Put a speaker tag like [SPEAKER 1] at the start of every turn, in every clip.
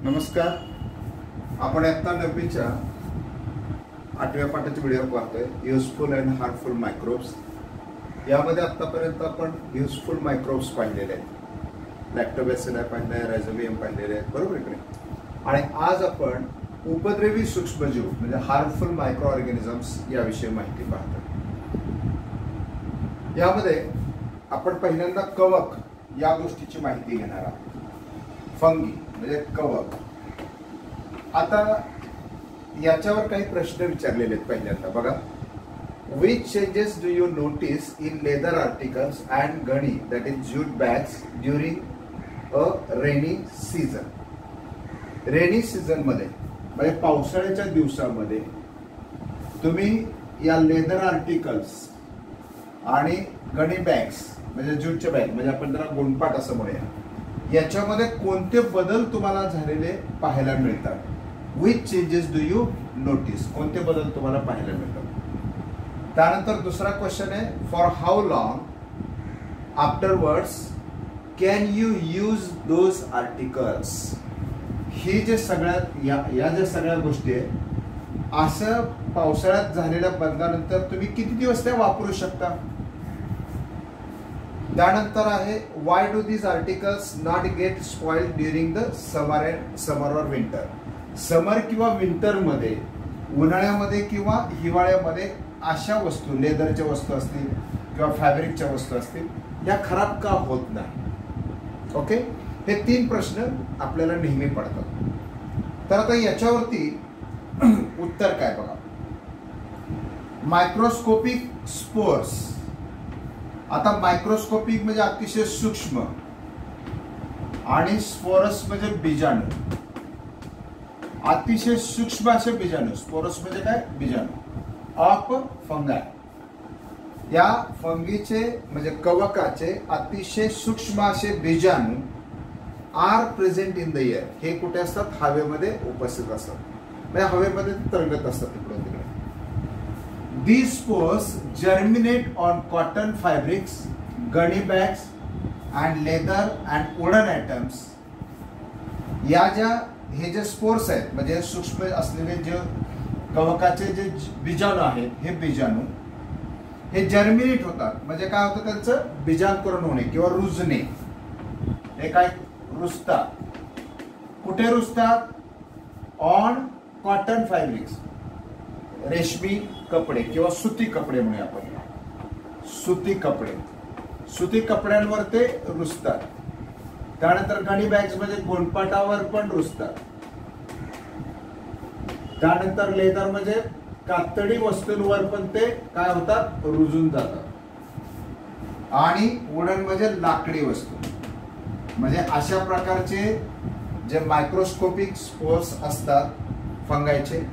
[SPEAKER 1] नमस्कार. आपण आता 9वीच्या 8व्या पाठाचे व्हिडिओ पाहतोय, युजफुल अँड हार्मफुल मायक्रोब्स. यामध्ये आतापर्यंत आपण युजफुल मायक्रोब्स पाहिलेले आहेत, लॅक्टोबॅसिली पाहिले, रायझोबियम पाहिलेले आहेत, बरोबर की नाही. आणि आज आपण उपद्रवी सूक्ष्मजीव म्हणजे हार्मफुल मायक्रो ऑर्गॅनिझम्स याविषयी माहिती पाहतो. यामध्ये आपण पहिल्यांदा कवक या गोष्टीची माहिती घेणार आहोत. फंगी म्हणजे कवक. आता याच्यावर काही प्रश्न विचारलेले आहेत. पहिल्यांदा बघा, which changes do you notice in leather articles and gunny that is jute bags during a rainy season. Rainy season मध्ये म्हणजे पावसाळ्याच्या दिवसामध्ये तुम्ही या लेदर आर्टिकल्स आणि गणी बॅग्स म्हणजे ज्यूटचे बॅग म्हणजे आपण त्याला गोंडपाट असं म्हणूया, याच्यामध्ये कोणते बदल तुम्हाला झालेले पाहायला मिळतात. Which changes do you notice, कोणते बदल तुम्हाला पाहायला मिळतात. त्यानंतर दुसरा क्वेश्चन आहे, for how long afterwards can you use those articles. ही जे सगळ्यात या ज्या सगळ्या गोष्टी आहेत, असं पावसाळ्यात झालेल्या बदलानंतर तुम्ही किती दिवस त्या वापरू शकता. त्यानंतर आहे, why do these articles not get spoiled during the summer or winter. समर किंवा विंटर मध्ये, उन्हाळ्यामध्ये किंवा हिवाळ्यामध्ये अशा वस्तू, लेदरच्या वस्तू असतील किंवा फॅब्रिकच्या वस्तू असतील, या खराब का होत नाही. ओके, हे 3 प्रश्न आपल्याला नेहमी पडतात. तर आता याच्यावरती उत्तर काय बघा. Microscopic spores. आता मायक्रोस्कोपिक म्हणजे अतिशय सूक्ष्म आणि स्पोरस म्हणजे बीजाणू. अतिशय सूक्ष्म असे बीजाणू, स्पोरस म्हणजे काय, बीजाणू ऑफ फंगाय. या फंगीचे म्हणजे कवकाचे अतिशय सूक्ष्म असे बीजाणू are present in the air. हे कुठे असतात, हवेमध्ये उपस्थित असतात, म्हणजे हवेमध्ये तरंगत असतात तिकडून तिकडे. These spores germinate on cotton fabrics, gunny bags and leather and woolen items. या ज्या हे जे स्पोर्स आहेत म्हणजे सूक्ष्म असलेले जे कवकाचे जे बीजाणू आहेत, हे बीजाणू हे जर्मिनेट होतात. म्हणजे काय होतं, त्यांचं बीजांकुरण होणे किंवा रुजणे. हे काय, रुजतात. कुठे रुजतात, ऑन कॉटन फॅब्रिक्स, रेशमी कपडे किंवा सुती कपडे म्हणूया आपण, सुती कपडे, सुती कपड्यांवर ते रुजतात. त्यानंतर गणी बॅग्स म्हणजे गोंडपाटावर पण रुजतात. त्यानंतर लेदर म्हणजे कातडी वस्तूंवर पण ते काय होतात, रुजून जातात. आणि वुडन म्हणजे लाकडी वस्तू. म्हणजे अशा प्रकारचे जे मायक्रोस्कोपिक स्पोर्स असतात फंगायचे,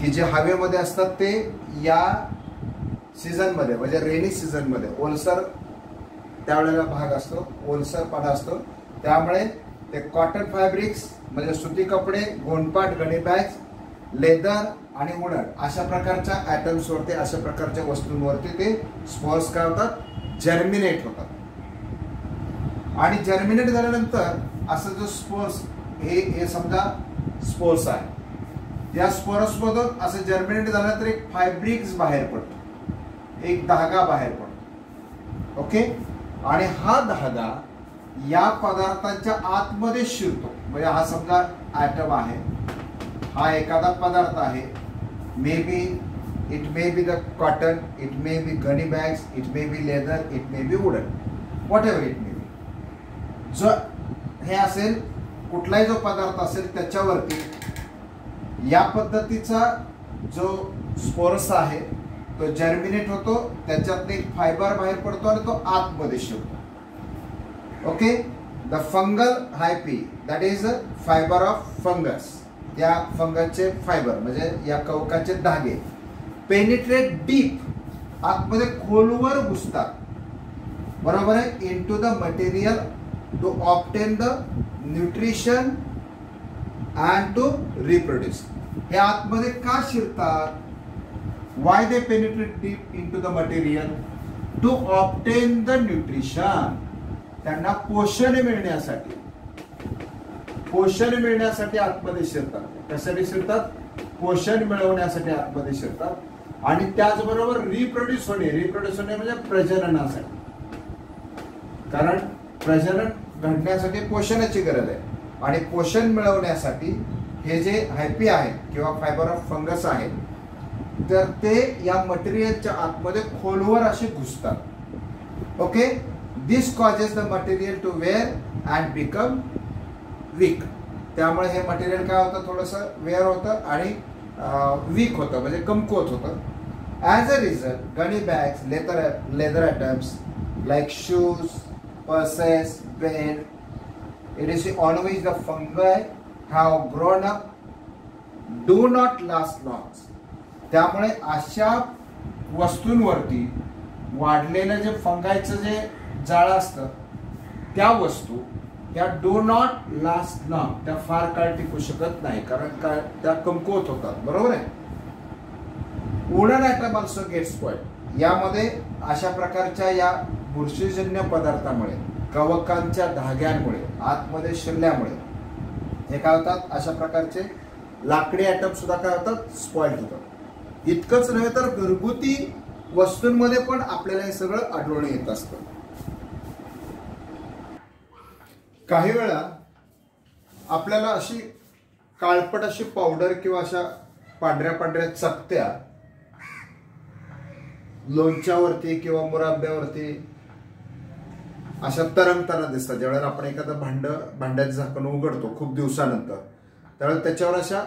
[SPEAKER 1] की जे हवेमध्ये असतात, ते या सीझन मध्ये म्हणजे रेनी सीझन मध्ये ओलसर त्यावेळेला भाग असतो, ओलसरपणा असतो. त्यामुळे ते कॉटन फॅब्रिक्स म्हणजे सुती कपडे, गोंडपाट, गणी बॅग्स, लेदर आणि वुडन अशा प्रकारच्या ऍटम्स वरती, अशा प्रकारच्या वस्तूंवरती ते स्पोर्स काय होतात, जर्मिनेट होतात. आणि जर्मिनेट झाल्यानंतर असं जो स्पोर्स हे समजा स्पोर्स आहे, या स्पोरस मधून असं जर्मिनेट झाल्यानंतर एक फायब्रिक्स बाहेर पडतो, एक धागा बाहेर पडतो. ओके, आणि हा धागा या पदार्थांच्या आतमध्ये शिरतो. म्हणजे हा समजा ऍटम आहे, हा एखादा पदार्थ आहे, it may be the cotton, it may be gunny bags, it may be leather, it may be wooden, whatever it may be. जो हे असेल, कुठलाही जो पदार्थ असेल त्याच्यावरती या पद्धतीचा जो स्पोरस आहे तो जर्मिनेट होतो, त्याच्यात एक फायबर बाहेर पडतो आणि तो आतमध्ये शिरतो. Okay, the fungal hyphae that is a fibre of fungus. या फंगसचे फायबर म्हणजे या कवकाचे धागे पेनिट्रेट डीप, आतमध्ये खोलवर घुसतात, बरोबर आहे, into the material to obtain the nutrition and to reproduce. हे आतमध्ये का शिरतात, why they penetrate deep into the material, to obtain the nutrition. त्यांना पोषण मिळण्यासाठी. पोषण मिळण्यासाठी आतमध्ये शिरतात. कशासाठी शिरतात? पोषण मिळवण्यासाठी आतमध्ये शिरतात. आणि त्याचबरोबर रिप्रोड्यूस होणे म्हणजे प्रजननासाठी. कारण प्रजनन घडण्यासाठी पोषणाची गरज आहे आणि पोषण मिळवण्यासाठी हे जे हायपी आहे किंवा फायबर ऑफ फंगस आहे तर ते या मटेरियलच्या आतमध्ये खोलवर असे घुसतात. Okay, this causes the material to wear and become weak. त्यामुळे हे मटेरियल काय होतं, थोडंसं वेअर होतं आणि वीक होतं, म्हणजे कमकुवत होतं. As a result gunny bags, leather items like shoes, purses, bed, it is on which the fungi have grown up do not last long. त्यामुळे अशा वस्तूंवरती वाढलेलं जे फंगायचं जे जाळं असतं त्या वस्तू त्या डू नॉट लास्ट लॉंग, त्या फार काळ टिकू शकत नाही, कारण काय त्या कमकुवत होतात. बरोबर आहे. Wooden item also get spoiled. यामध्ये अशा प्रकारच्या या बुरशीजन्य पदार्थामुळे, कवकांच्या धाग्यांमुळे, आतमध्ये शिरल्यामुळे हे काय होतात, अशा प्रकारचे लाकडी आयटम सुद्धा काय होतात, स्पॉइल्ड होतात. इतकंच नव्हे तर घरगुती वस्तूंमध्ये पण आपल्याला हे सगळं आढळून येत असतं. काही वेळा आपल्याला अशी काळपट अशी पावडर किंवा अशा पांढऱ्या पांढऱ्या चकत्या लोणच्यावरती किंवा मुराब्यावरती अशा तरंगताना दिसतात. ज्यावेळेला आपण एखादं भांड्याचं झाकण उघडतो खूप दिवसानंतर, त्यावेळेला त्याच्यावर अशा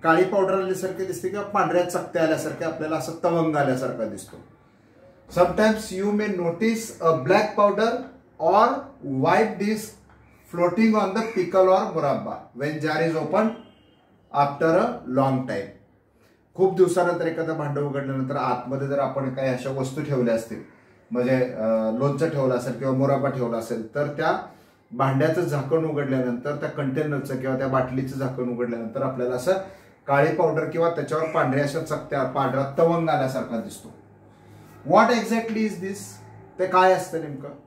[SPEAKER 1] काळी पावडर आल्यासारखी दिसते किंवा पांढऱ्या चकत्या आल्यासारख्या आपल्याला असं तवंग आल्यासारखा दिसतो. Sometimes you may notice a black powder or white dish floating on the pickle or murabba when jar is opened after a long time. खूप दिवसानंतर एखादं भांडं उघडल्यानंतर आतमध्ये जर आपण काही अशा वस्तू ठेवल्या असतील, म्हणजे लोणचं ठेवलं असेल किंवा मुराबा ठेवला असेल, तर त्या भांड्याचं झाकण उघडल्यानंतर, त्या कंटेनरचं किंवा त्या बाटलीचं झाकण उघडल्यानंतर आपल्याला असं काळी पावडर किंवा त्याच्यावर पांढऱ्या अशा चकत्या, पांढरा तवंग आल्यासारखा दिसतो. व्हॉट एक्झॅक्टली इज दिस? ते काय असतं नेमकं?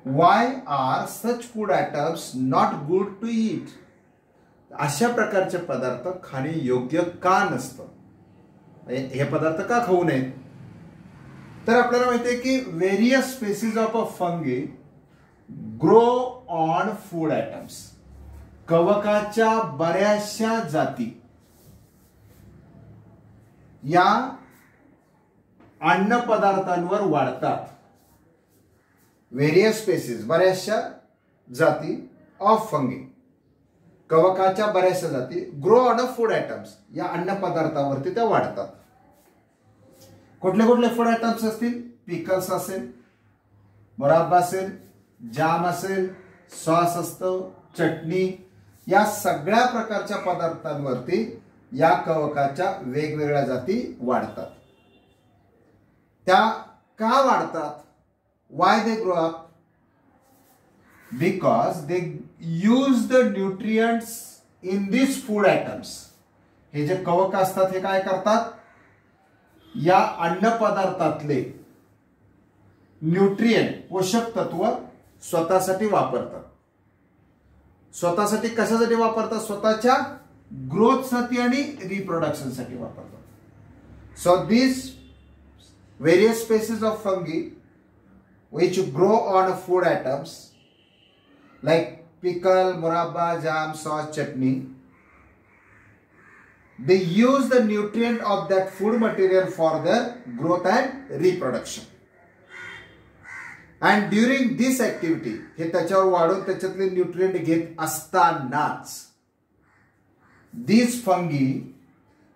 [SPEAKER 1] Why are such food items not good to eat? अशा प्रकारचे पदार्थ खाणे योग्य का नसतं? हे पदार्थ का खाऊ नये? तर आपल्याला माहिती आहे की various species of a fungi grow on food items. कवकाच्या बऱ्याचशा जाती या अन्न पदार्थांवर वाढतात. व्हेरियस स्पेसीज, बऱ्याचशा जाती ऑफ फंगी, कवकाच्या बऱ्याचशा जाती grow on a food items, या अन्न पदार्थावरती त्या वाढतात. कुठले कुठले फूड आयटम्स असतील? पिकल्स असेल, मुराब्बा असेल, जाम असेल, सॉस असतो, चटणी, या सगळ्या प्रकारच्या पदार्थांवरती या कवकाच्या वेगवेगळ्या जाती वाढतात. त्या का वाढतात? Why they grow up? Because they use the nutrients in these food items. हे जे कवक असतात हे काय करतात? या अन्न पदार्थातले न्यूट्रिएंट, पोषक तत्व स्वतःसाठी वापरतात. स्वतःसाठी कशासाठी वापरतात? स्वतःच्या ग्रोथसाठी आणि रिप्रोडक्शनसाठी वापरतात. So these various species of fungi which grow on food items like pickle, murabba, jam, sauce, chutney, they use the nutrient of that food material for their growth and reproduction. And during this activity, हे त्याच्यावर वाढून त्याच्यातले nutrient घेत असतानाच these fungi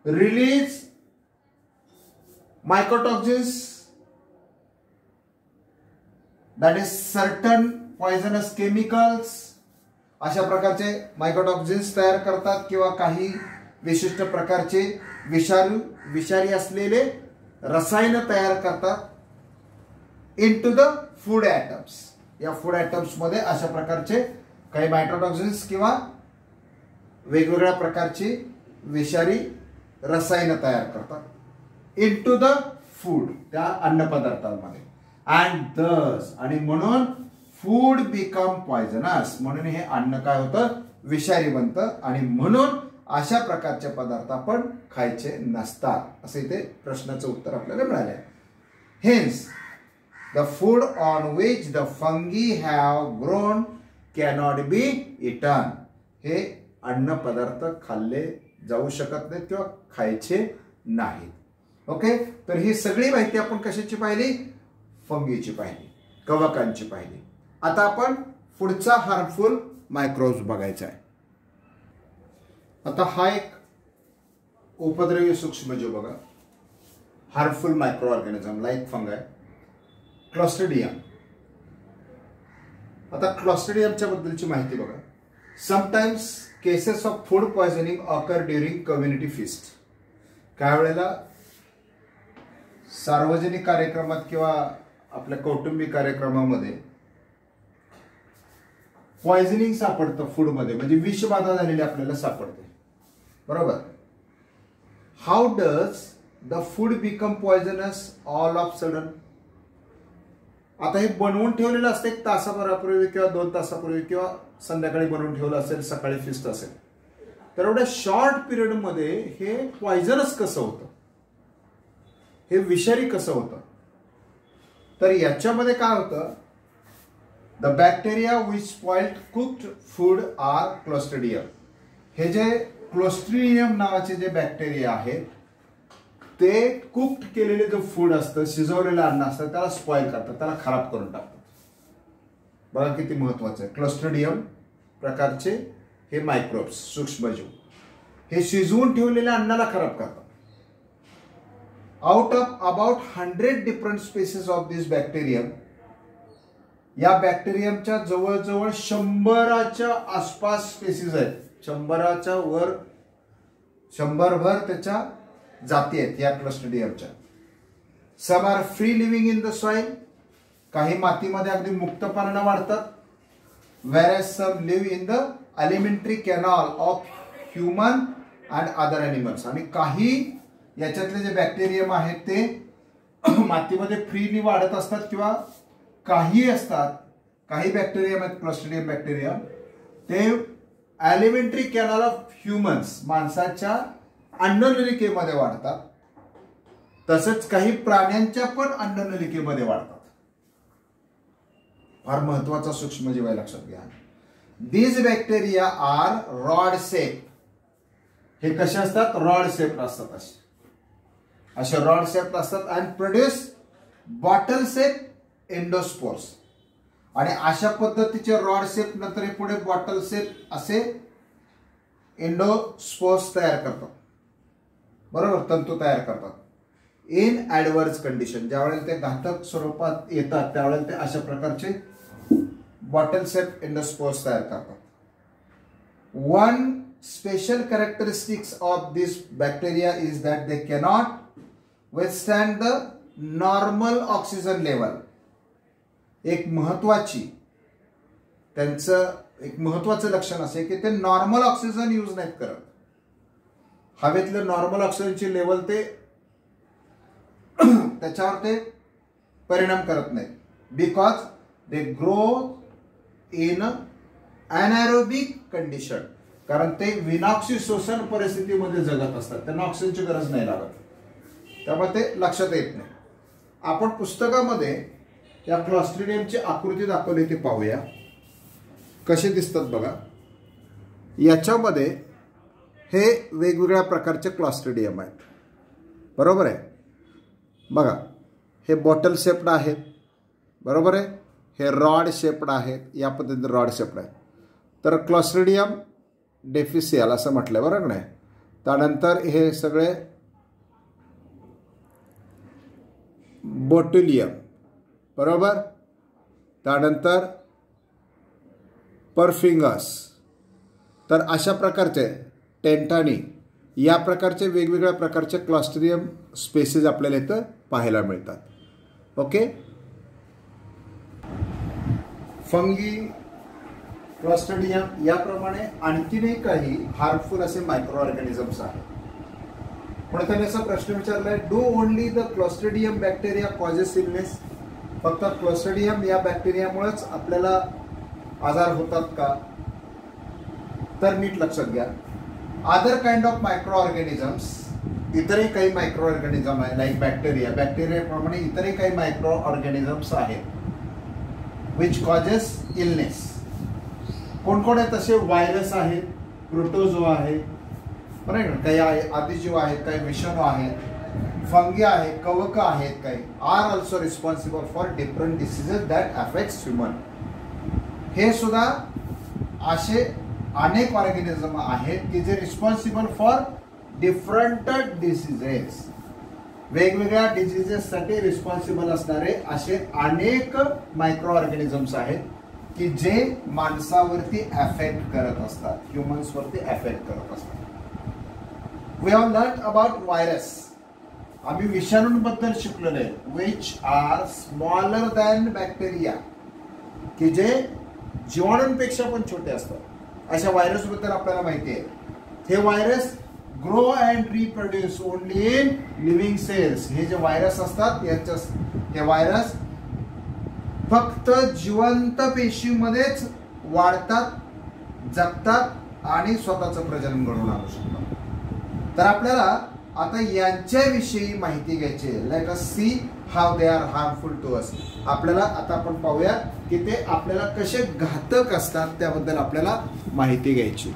[SPEAKER 1] release mycotoxins, that is certain poisonous chemicals. अशा प्रकारचे मायकोटॉक्सिन्स तयार करतात किंवा काही विशिष्ट प्रकारचे विषारी असलेले रसायन तयार करतात इनटू द फूड आयटम्स. या फूड आयटम्स मध्ये अशा प्रकारचे काही मायकोटॉक्सिन्स किंवा वेगवेगळ्या प्रकारची विषारी रसायन तयार करतात इनटू द फूड, त्या अन्न पदार्थांमध्ये. And thus, आणि म्हणून फूड बिकम पॉयझनस, म्हणून हे अन्न काय होतं, विषारी बनतं आणि म्हणून अशा प्रकारचे पदार्थ आपण खायचे नसतात, असे इथे प्रश्नाचं उत्तर आपल्याला मिळाले. Hence the food on which the fungi have grown cannot be eaten, हे अन्न पदार्थ खाल्ले जाऊ शकत नाहीत किंवा खायचे नाहीत. ओके, तर ही सगळी माहिती आपण कशाची पाहिली, फंगीची पाहिली, कवकांची पाहिली. आता आपण पुढचा हार्मफुल मायक्रोब्स बघायचा आहे. आता हा एक उपद्रवी सूक्ष्मजीव बघा, harmful micro organism like फंगाय, Clostridium. आता क्लॉस्ट्रिडियमच्या बद्दलची माहिती बघा. Sometimes cases of food poisoning occur during community feast. काही वेळेला सार्वजनिक कार्यक्रमात किंवा आपल्या कौटुंबिक कार्यक्रमामध्ये पॉयझनिंग सापडतं फूडमध्ये, म्हणजे विषबाधा झालेली आपल्याला सापडते, बरोबर. How does the food become poisonous all of sudden. आता हे बनवून ठेवलेलं असतं एक तासाभरापूर्वी किंवा 2 तासापूर्वी किंवा संध्याकाळी बनवून ठेवलं असेल, सकाळी फिस्ट असेल, तर एवढ्या शॉर्ट पिरियडमध्ये हे पॉयझनस कसं होतं, हे विषारी कसं होतं. तर याच्यामध्ये काय होतं, the bacteria which spoiled cooked food are clostridium. हे जे क्लॉस्ट्रिडियम नावाचे जे बॅक्टेरिया आहेत ते कुक्ड केलेले जो फूड असतं, शिजवलेलं अन्न असतं, त्याला स्पॉइल करतात, त्याला खराब करून टाकतात. बघा किती महत्वाचं आहे. क्लॉस्ट्रिडियम प्रकारचे हे मायक्रोब्स सूक्ष्मजीव हे शिजवून ठेवलेल्या अन्नाला खराब करतात. Out of about 100 different species of this bacterium, या बॅक्टेरियमच्या जवळजवळ 100च्या आसपास स्पेसिस आहेत. 100च्या वर 100भर त्याच्या जाती आहेत या क्लॉस्ट्रिडियमच्या. Some are free living in the soil, काही मातीमध्ये अगदी मुक्तपणाने वाढतात. whereas some live in the alimentary canal of human and other animals. आणि काही याच्यातले जे बॅक्टेरियम आहेत ते मातीमध्ये फ्रीली वाढत असतात किंवा काही असतात, काही बॅक्टेरियम आहेत क्लॉस्ट्रिडियम बॅक्टेरियम, ते एलिमेंटरी कॅनल ऑफ ह्युमन्स, माणसाच्या अन्ननलिकेमध्ये वाढतात. तसंच काही प्राण्यांच्या पण अन्ननलिकेमध्ये वाढतात. फार महत्वाचा सूक्ष्मजीव आहे, लक्षात घ्या. These bacteria are rod shape. हे कसे असतात, रॉड शेप असतात. असे रॉड शेप असतात आणि प्रोड्यूस बॉटल शेप एंडोस्पोर्स. आणि अशा पद्धतीचे रॉड शेप नंतर पुढे बॉटल शेप असे एंडोस्पोर्स तयार करतात, बरोबर, तंतू तयार करतात. इन ऍडव्हर्स कंडिशन, ज्यावेळेला ते घातक स्वरूपात येतात त्यावेळेला ते अशा प्रकारचे बॉटल शेप एंडोस्पोर्स तयार करतात. One special characteristics of this bacteria is that they cannot withstand the normal oxygen level. एक महत्वाचं लक्षण असे की ते नॉर्मल ऑक्सिजन यूज नाहीत करत. हवेतलं नॉर्मल ऑक्सिजनची लेवल ते त्याच्यावर ते परिणाम करत नाहीत. Because they grow in anaerobic condition, कारण ते विनाऑक्सी शोषण परिस्थितीमध्ये जगत असतात, त्यांना ऑक्सिजनची गरज नाही लागत, त्यामुळे ते लक्षात येत नाही. आपण पुस्तकामध्ये या क्लॉस्ट्रिडियमची आकृती दाखवली ती पाहूया, कसे दिसतात बघा. याच्यामध्ये हे वेगवेगळ्या प्रकारचे क्लॉस्ट्रिडियम आहेत, बरोबर आहे. बघा, हे बॉटल शेप्ड आहेत, बरोबर आहे. हे रॉड शेप्ड आहेत, या पद्धतीने रॉड शेप्ड आहेत. तर क्लॉस्ट्रिडियम डिफिसियल असं म्हटलं, बरोबर नाही. त्यानंतर हे सगळे बोट्युलियम, बरोबर. त्यानंतर परफिंगस. तर अशा प्रकारचे टेंटानी, या प्रकारचे वेगवेगळ्या प्रकारचे क्लॉस्ट्रिडियम स्पेसिस आपल्याला इथं पाहायला मिळतात. ओके. फंगी, क्लॉस्ट्रिडियम याप्रमाणे आणखीनही काही हार्मफुल असे मायक्रो ऑर्गॅनिझम्स आहेत. पण त्याने असा प्रश्न विचारलाय, do only the clostridium bacteria causes illness. फक्त क्लोस्ट्रिडियम या बॅक्टेरियामुळेच आपल्याला आजार होतात का? तर नीट लक्षात घ्या. Other kind of micro organisms, इतरही काही मायक्रो ऑर्गॅनिझम आहे लाईक बॅक्टेरियाप्रमाणे इतरही काही मायक्रो ऑर्गॅनिझम्स आहेत विच कॉजेस इलनेस. कोण आहेत तसे? व्हायरस आहेत, प्रोटोझो आहे, बरोबर, काही आदिजीव आहेत, काही विषाणू आहेत, फंगी आहेत, कवक आहेत, काही are also responsible for different diseases that affects human. हे सुद्धा असे अनेक ऑर्गॅनिझम आहेत की जे रिस्पॉन्सिबल फॉर डिफरंट डिसीजेस, वेगवेगळ्या डिसीजेससाठी रिस्पॉन्सिबल असणारे असे अनेक मायक्रो ऑर्गॅनिझम्स आहेत की जे माणसावरती अफेक्ट करत असतात, ह्युमन्सवरती अफेक्ट करत असतात. We have learn about virus. आम्ही विषाणूंबद्दल शिकलेलो आहे, which are smaller than bacteria, की जे जीवाणूंपेक्षा पण छोटे असतात. अशा व्हायरस बद्दल आपल्याला माहिती आहे. हे virus grow and reproduce only in living cells. हे जे व्हायरस असतात हे व्हायरस फक्त जिवंत पेशीमध्येच वाढतात, जगतात आणि स्वतःचं प्रजनन घडवून आणू शकतात. तर आपल्याला आता यांच्याविषयी माहिती घ्यायची आहे. Let us see how they are harmful to us. आपल्याला आता आपण पाहूया की ते आपल्याला कसे घातक असतात, त्याबद्दल आपल्याला माहिती घ्यायची.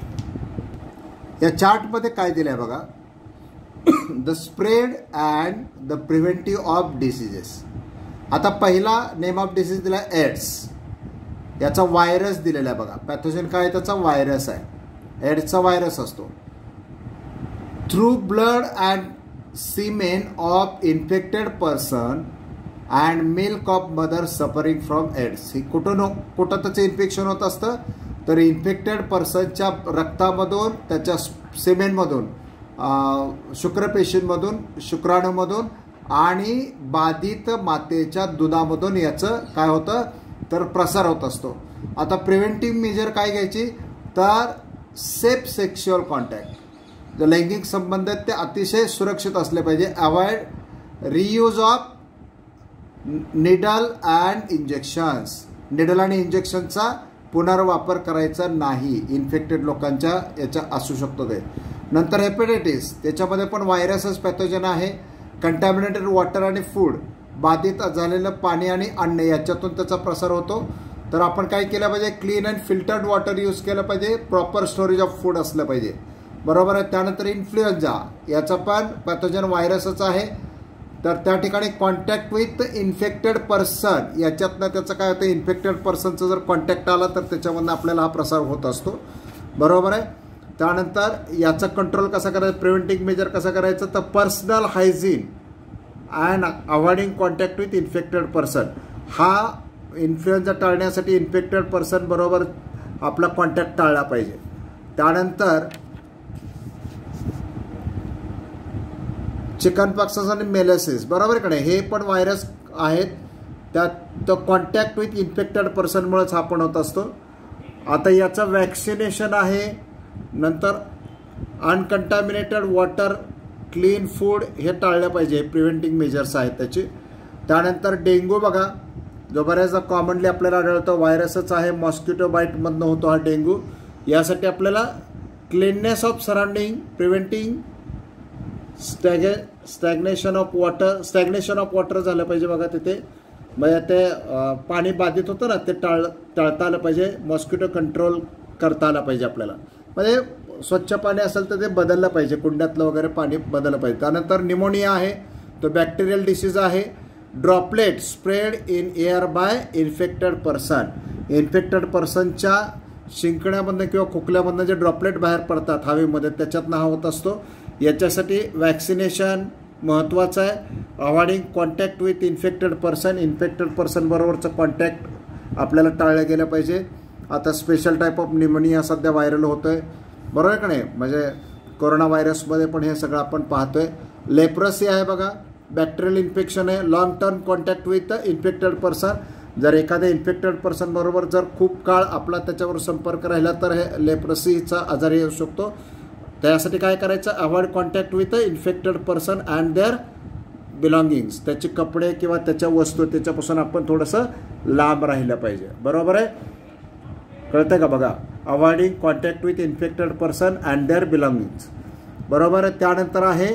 [SPEAKER 1] या चार्टमध्ये काय दिलंय बघा. The spread and the preventive of diseases. आता पहिला नेम ऑफ डिसीज दिला एड्स. याचा व्हायरस दिलेला आहे बघा. पॅथोजन काय आहे त्याचा? व्हायरस आहे. एड्सचा व्हायरस असतो. Through blood and semen of infected person and milk of mother suffering from AIDS. ही कुठं त्याचं इन्फेक्शन होत असतं? तर इन्फेक्टेड पर्सनच्या रक्तामधून, त्याच्या सिमेनमधून, शुक्रपेशींमधून, शुक्राणूमधून आणि बाधित मातेच्या दुधामधून याचं काय होतं तर प्रसार होत असतो. आता प्रिव्हेंटिव्ह मेजर काय घ्यायची? तर सेफ सेक्शुअल कॉन्टॅक्ट. जे लैंगिक संबंध आहेत ते अतिशय सुरक्षित असले पाहिजे. Avoid reuse of needle and injections. Needle आणि इंजेक्शनचा पुनर्वापर करायचा नाही. इन्फेक्टेड लोकांच्या याच्या असू शकतो ते. नंतर हेपेटायटिस, त्याच्यामध्ये पण व्हायरसच पॅथोजन आहे. कंटॅमिनेटेड वॉटर आणि फूड, बाधित झालेलं पाणी आणि अन्न याच्यातून त्याचा प्रसार होतो. तर आपण काय केलं पाहिजे? Clean and filtered water use केलं पाहिजे. प्रॉपर स्टोरेज ऑफ फूड असलं पाहिजे, बरोबर आहे. त्यानंतर इन्फ्लुएन्झा, याचा पण पॅथोजन व्हायरसच आहे. तर त्या ठिकाणी कॉन्टॅक्ट विथ इन्फेक्टेड पर्सन, याच्यातनं त्याचं काय होतं? इन्फेक्टेड पर्सनचं जर कॉन्टॅक्ट आला तर त्याच्यामधनं आपल्याला हा प्रसार होत असतो, बरोबर आहे. त्यानंतर याचा कंट्रोल कसा करायचा? प्रिव्हेंटिव्ह मेजर कसा करायचं? तर personal hygiene and avoiding contact with infected person. हा इन्फ्लुएन्झा टाळण्यासाठी इन्फेक्टेड पर्सन बरोबर आपला कॉन्टॅक्ट टाळला पाहिजे. त्यानंतर चिकनपॉक्स आणि मेलेसिस, बरोबर का नाही, हे पण व्हायरस आहेत. त्यात कॉन्टॅक्ट विथ इन्फेक्टेड पर्सनमुळेच हा पण होत असतो. आता याचं वॅक्सिनेशन आहे. नंतर अनकंटॅमिनेटेड वॉटर, क्लीन फूड हे टाळलं पाहिजे. प्रिव्हेंटिव्ह मेजर्स आहेत त्याचे. त्यानंतर डेंग्यू बघा, जो बऱ्याचदा कॉमनली आपल्याला आढळतो, व्हायरसच आहे. मॉस्किटो बाईटमधनं होतो हा डेंग्यू. यासाठी आपल्याला cleanness of surrounding, preventing stagnation of water झालं पाहिजे बघा तिथे. म्हणजे ते पाणी बाधित होतं ना, ते टाळता आलं पाहिजे. मॉस्किटो कंट्रोल करता आलं पाहिजे आपल्याला. म्हणजे स्वच्छ पाणी असेल तर ते बदललं पाहिजे, कुंड्यातलं वगैरे पाणी बदललं पाहिजे. त्यानंतर निमोनिया आहे, तो बॅक्टेरियल डिसीज आहे. Droplet spread in air by infected person. Infected पर्सनच्या शिंकण्यामधनं किंवा खोकल्यामधनं जे ड्रॉपलेट बाहेर पडतात हवेमध्ये, त्याच्यातनं हा होत असतो. याच्यासाठी वॅक्सिनेशन महत्त्वाचं आहे. Avoiding contact with infected person, infected person बरोबरचं कॉन्टॅक्ट आपल्याला टाळलं गेलं पाहिजे. आता स्पेशल टाईप ऑफ निमोनिया सध्या व्हायरल होतो आहे, बरोबर का नाही. म्हणजे कोरोना व्हायरसमध्ये पण हे सगळं आपण पाहतोय. लेप्रसी आहे बघा, बॅक्टेरियल इन्फेक्शन आहे. Long term contact with infected person, जर एखाद्या इन्फेक्टेड पर्सन बरोबर जर खूप काळ आपला त्याच्यावर संपर्क राहिला तर हे लेप्रसीचा आजार येऊ शकतो. त्यासाठी काय करायचं? Avoid contact with infected person and their belongings, त्याचे कपडे किंवा त्याच्या वस्तू त्याच्यापासून आपण थोडंसं लांब राहिलं पाहिजे. बरोबर आहे, कळतंय का बघा. Avoiding contact with infected person and their belongings. बरोबर आहे. त्यानंतर आहे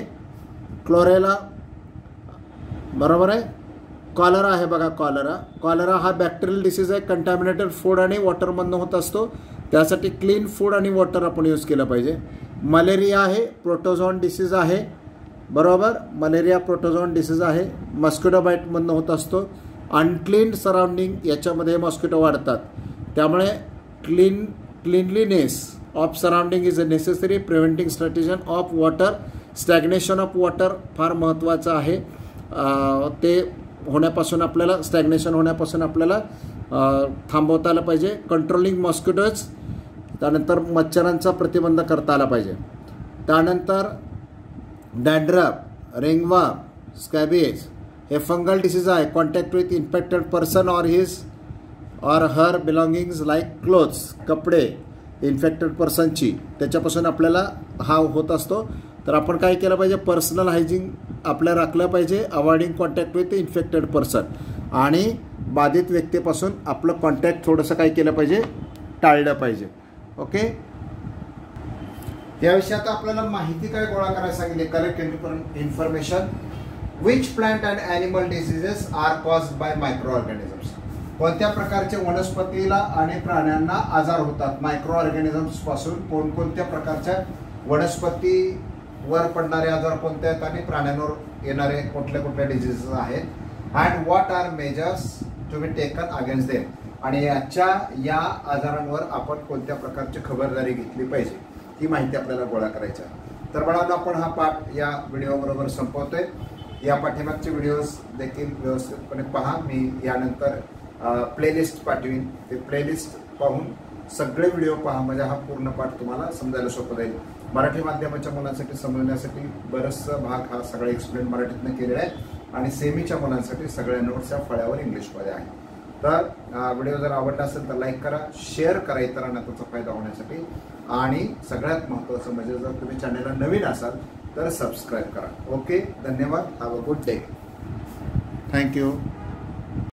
[SPEAKER 1] क्लोरेला. बरोबर आहे. कॉलरा आहे बघा. कॉलरा हा बॅक्टेरियल डिसीज आहे. कंटॅमिनेटेड फूड आणि वॉटरमधनं होत असतो. त्यासाठी क्लीन फूड आणि वॉटर आपण यूज केलं पाहिजे. मलेरिया आहे, प्रोटोझोन डिसीज आहे. बरोबर, मलेरिया प्रोटोझोन डिसीज आहे. मॉस्किटो बाईटमधनं होत असतो. अनक्लीन सराउंडिंग याच्यामध्ये मॉस्किटो वाढतात. त्यामुळे cleanliness of surrounding is a necessary. Preventing stagnation of water, stagnation of water फार महत्त्वाचं आहे. ते होण्यापासून आपल्याला, स्टॅग्नेशन होण्यापासून आपल्याला थांबवता आलं पाहिजे. कंट्रोलिंग मॉस्किटोज, त्यानंतर मच्छरांचा प्रतिबंध करता आला पाहिजे. त्यानंतर डॅन्ड्रफ, रिंगवर्म, स्कॅबिज हे फंगल डिसीज आहे. Contact with infected person or his or her belongings like clothes, कपडे इन्फेक्टेड पर्सनची, त्याच्यापासून आपल्याला हा होत असतो. तर आपण काय केलं पाहिजे, पर्सनल हायजीन आपल्याला राखलं पाहिजे. Avoiding contact with infected person, आणि बाधित व्यक्तीपासून आपलं कॉन्टॅक्ट थोडंसं काय केलं पाहिजे, टाळलं पाहिजे. ओके, याविषयी आता आपल्याला माहिती काय गोळा करायला सांगितले. Correct information. Which plant and animal diseases are caused by microorganisms. कोणत्या प्रकारचे वनस्पतीला आणि प्राण्यांना आजार होतात मायक्रो ऑर्गॅनिझम्स पासून. कोणकोणत्या प्रकारच्या वनस्पतीवर पडणारे आजार कोणते आहेत आणि प्राण्यांवर येणारे कुठल्या कुठल्या डिसीजेस आहेत. And what are measures to be taken against them. आणि या आजारांवर आपण कोणत्या प्रकारची खबरदारी घेतली पाहिजे, ही माहिती आपल्याला गोळा करायची आहे. तर बाळांनो, आपण हा पाठ या व्हिडिओबरोबर संपवतोय. या पाठीमागचे व्हिडिओज देखील व्यवस्थितपणे पहा. मी यानंतर प्लेलिस्ट पाठवीन. ते प्लेलिस्ट पाहून सगळे व्हिडिओ पहा, म्हणजे हा पूर्ण पाठ तुम्हाला समजायला सोपं जाईल. मराठी माध्यमाच्या मुलांसाठी समजण्यासाठी बरंचसं भाग हा सगळा एक्सप्लेन मराठीतनं केलेला आहे, आणि सेमीच्या मुलांसाठी सगळ्या नोट्स या फळ्यावर इंग्लिशमध्ये आहे. तर व्हिडिओ जर आवडला असेल तर लाईक करा, शेअर करा इतरांना त्याचा फायदा होण्यासाठी, आणि सगळ्यात महत्त्वाचं म्हणजे जर तुम्ही चॅनलला नवीन असाल तर सबस्क्राईब करा. ओके, धन्यवाद. Have a good day. Thank you.